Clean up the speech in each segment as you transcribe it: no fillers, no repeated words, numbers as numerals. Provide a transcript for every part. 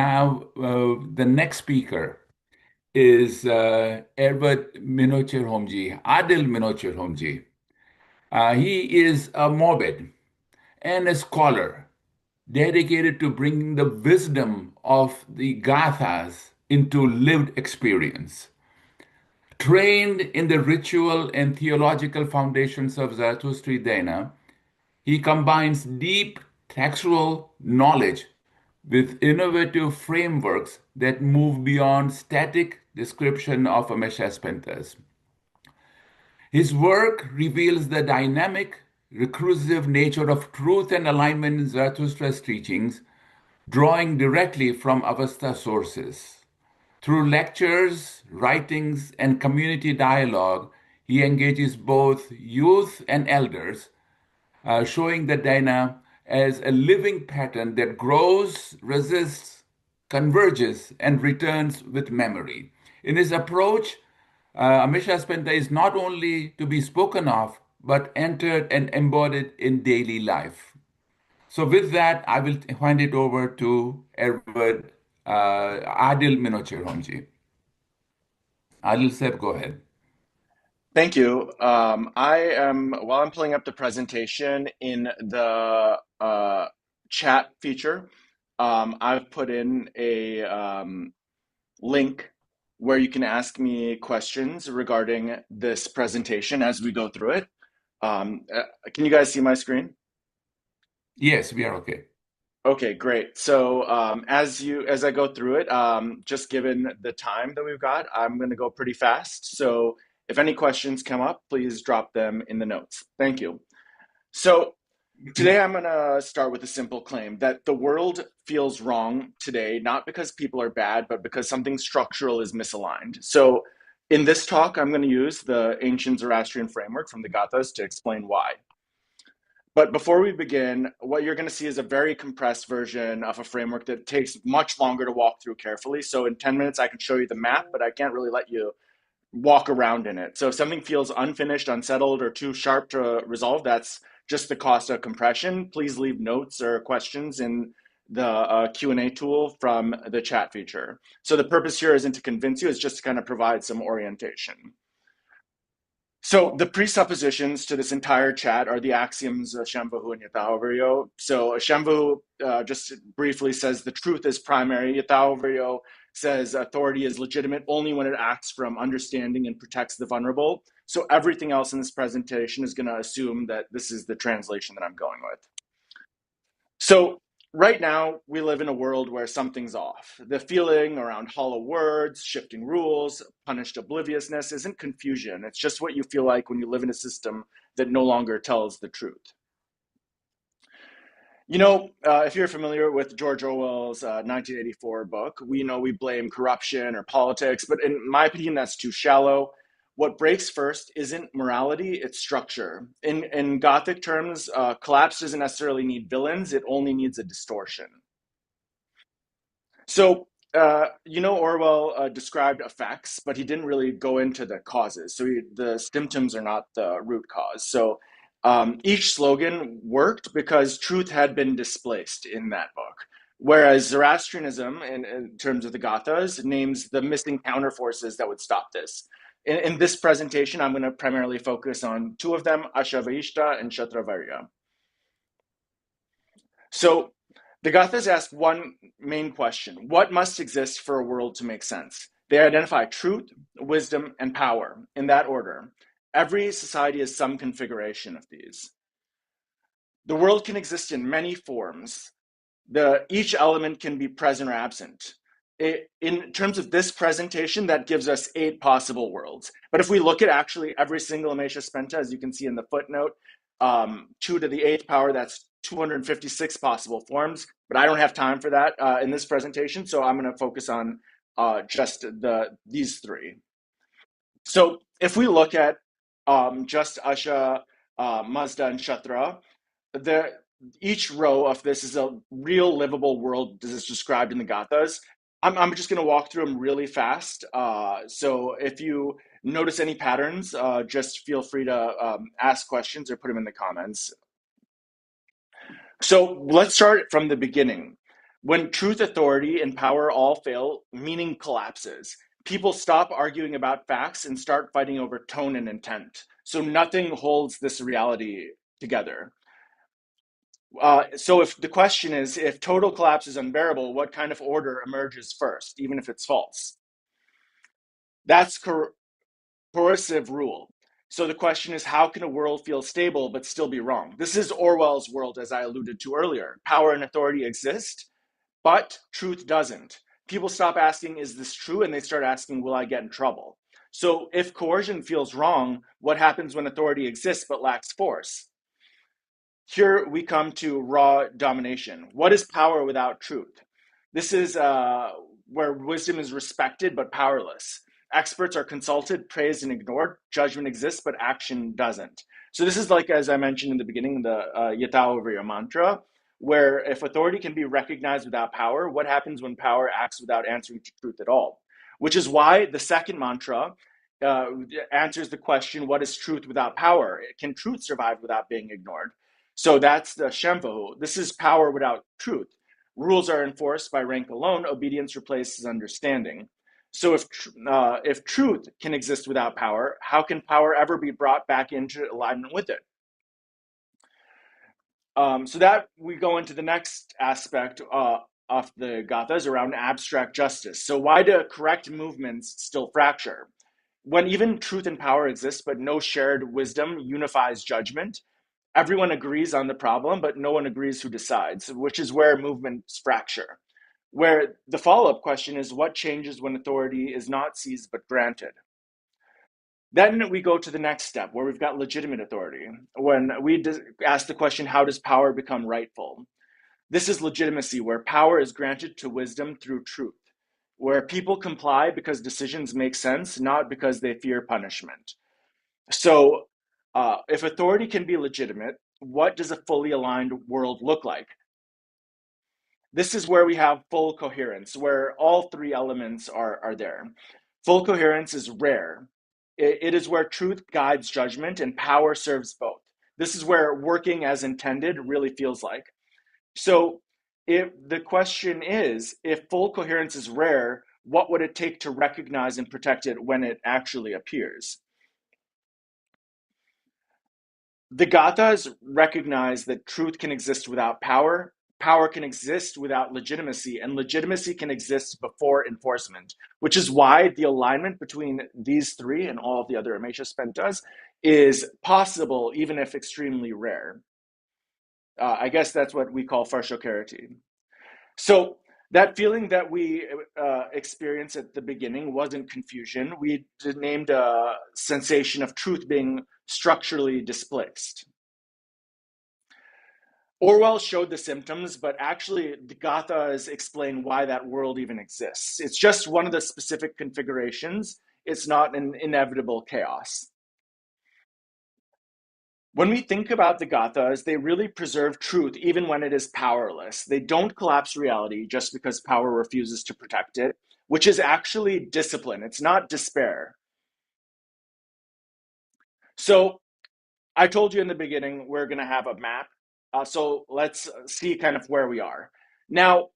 Now, the next speaker is Edward Minoche Homji, Adil Minoche Homji. He is a morbid and a scholar dedicated to bringing the wisdom of the Gathas into lived experience. Trained in the ritual and theological foundations of Zarathustra, he combines deep textual knowledge with innovative frameworks that move beyond static description of Ameshaspentas. His work reveals the dynamic, recursive nature of truth and alignment in Zarathustra's teachings, drawing directly from Avesta sources. Through lectures, writings, and community dialogue, he engages both youth and elders, showing the Dana as a living pattern that grows, resists, converges, and returns with memory. In his approach, Amisha Spenta is not only to be spoken of, but entered and embodied in daily life. So, with that, I will hand it over to Edward Adil Minoche Homji. Adil sir, go ahead. Thank you. While I'm pulling up the presentation in the chat feature, I've put in a link where you can ask me questions regarding this presentation as we go through it. Can you guys see my screen? Yes, we are okay. Okay, great. So as I go through it, just given the time that we've got, I'm going to go pretty fast. So if any questions come up, please drop them in the notes. Thank you. So today I'm going to start with a simple claim that the world feels wrong today, not because people are bad, but because something structural is misaligned. So in this talk, I'm going to use the ancient Zoroastrian framework from the Gathas to explain why. But before we begin, what you're going to see is a very compressed version of a framework that takes much longer to walk through carefully. So in 10 minutes, I can show you the map, but I can't really let you walk around in it. So if something feels unfinished, unsettled, or too sharp to resolve, that's just the cost of compression. Please leave notes or questions in the Q&A tool from the chat feature. So the purpose here isn't to convince you, it's just to kind of provide some orientation. So the presuppositions to this entire chat are the axioms of Shambhavu and Yathavaryo. So Shambhavu just briefly says the truth is primary. Yathavaryo says authority is legitimate only when it acts from understanding and protects the vulnerable. So everything else in this presentation is going to assume that this is the translation that I'm going with. So right now, we live in a world where something's off. The feeling around hollow words, shifting rules, punished obliviousness isn't confusion. It's just what you feel like when you live in a system that no longer tells the truth. You know, if you're familiar with George Orwell's 1984 book, we know we blame corruption or politics, but in my opinion, that's too shallow. What breaks first isn't morality, it's structure. In Gothic terms, collapse doesn't necessarily need villains, it only needs a distortion. So, Orwell described effects, but he didn't really go into the causes. So the symptoms are not the root cause. So each slogan worked because truth had been displaced in that book. Whereas Zoroastrianism, in terms of the Gathas, names the missing counterforces that would stop this. In this presentation, I'm going to primarily focus on two of them, Asha and Kshathra. So the Gathas ask one main question: what must exist for a world to make sense? They identify truth, wisdom, and power in that order. Every society has some configuration of these. The world can exist in many forms. Each element can be present or absent. In terms of this presentation, that gives us 8 possible worlds. But if we look at actually every single Amesha Spenta, as you can see in the footnote, 2 to the 8th power, that's 256 possible forms. But I don't have time for that in this presentation, so I'm going to focus on just these 3. So if we look at just Asha, Mazda, and Khshathra, the each row of this is a real livable world as is described in the Gathas. I'm just going to walk through them really fast. So if you notice any patterns, just feel free to ask questions or put them in the comments. So let's start from the beginning. When truth, authority, and power all fail, meaning collapses. People stop arguing about facts and start fighting over tone and intent. So nothing holds this reality together. So if the question is, if total collapse is unbearable, what kind of order emerges first, even if it's false? That's coercive rule. So the question is, how can a world feel stable but still be wrong? This is Orwell's world, as I alluded to earlier. Power and authority exist, but truth doesn't. People stop asking, is this true? And they start asking, will I get in trouble? So if coercion feels wrong, what happens when authority exists but lacks force? Here we come to raw domination. What is power without truth? This is where wisdom is respected but powerless. Experts are consulted, praised, and ignored. Judgment exists, but action doesn't. So this is like, as I mentioned in the beginning, the Yatao Virya mantra, where if authority can be recognized without power, what happens when power acts without answering to truth at all? Which is why the second mantra uh, answers the question, what is truth without power? Can truth survive without being ignored? So that's the Shemvahu. This is power without truth. Rules are enforced by rank alone. Obedience replaces understanding. So if truth can exist without power, how can power ever be brought back into alignment with it? So that we go into the next aspect of the Gathas around abstract justice. So why do correct movements still fracture? When even truth and power exist, but no shared wisdom unifies judgment, everyone agrees on the problem, but no one agrees who decides, which is where movements fracture. Where the follow up question is, what changes when authority is not seized but granted? Then we go to the next step where we've got legitimate authority. When we ask the question, how does power become rightful? This is legitimacy, where power is granted to wisdom through truth, where people comply because decisions make sense, not because they fear punishment. So, if authority can be legitimate, what does a fully aligned world look like? This is where we have full coherence, where all three elements are there. Full coherence is rare. It is where truth guides judgment and power serves both. This is where working as intended really feels like. So, if the question is, if full coherence is rare, what would it take to recognize and protect it when it actually appears? The Gathas recognize that truth can exist without power, power can exist without legitimacy, and legitimacy can exist before enforcement, which is why the alignment between these three and all of the other Amesha Spentas is possible, even if extremely rare. I guess that's what we call farshokarity. So that feeling that we experienced at the beginning wasn't confusion. We named a sensation of truth being structurally displaced. Orwell showed the symptoms, but actually the Gathas explain why that world even exists. It's just one of the specific configurations. It's not an inevitable chaos. When we think about the Gathas, they really preserve truth even when it is powerless. They don't collapse reality just because power refuses to protect it, which is actually discipline. It's not despair. So I told you in the beginning, we're going to have a map. So let's see kind of where we are. Now,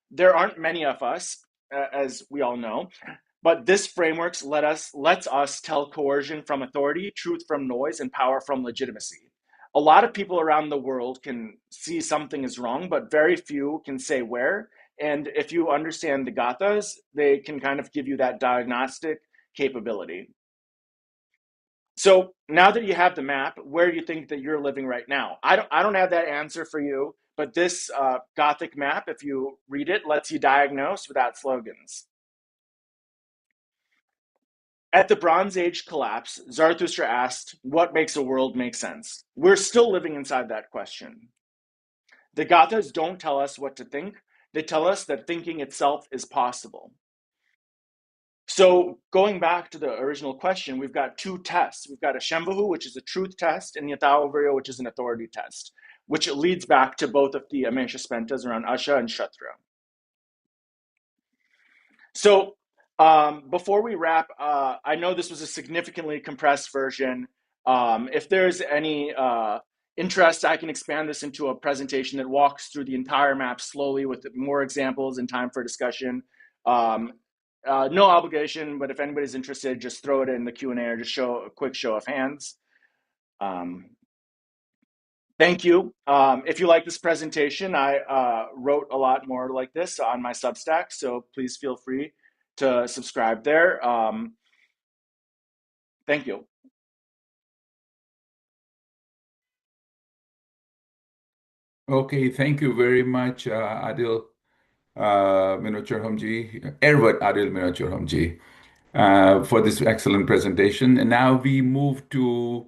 there aren't many of us, as we all know, but this framework lets us tell coercion from authority, truth from noise, and power from legitimacy. A lot of people around the world can see something is wrong, but very few can say where. And if you understand the Gathas, they can kind of give you that diagnostic capability. So now that you have the map, where do you think that you're living right now? I don't have that answer for you, but this Gothic map, if you read it, lets you diagnose without slogans. At the Bronze Age collapse, Zarathustra asked, what makes a world make sense? We're still living inside that question. The Gathas don't tell us what to think, they tell us that thinking itself is possible. So going back to the original question, we've got two tests. We've got a Shemvahu, which is a truth test, and Yathavriya, which is an authority test, which leads back to both of the Amesha Spentas around Asha and Khshathra. So before we wrap, I know this was a significantly compressed version. If there's any interest, I can expand this into a presentation that walks through the entire map slowly with more examples and time for discussion. Um, no obligation, but if anybody's interested, just throw it in the Q&A or just show a quick show of hands. Thank you. If you like this presentation, I wrote a lot more like this on my Substack, so please feel free to subscribe there. Thank you. Okay, thank you very much, Adil Minochurhamji, Erwat Adil Minochurhamji, for this excellent presentation. And now we move to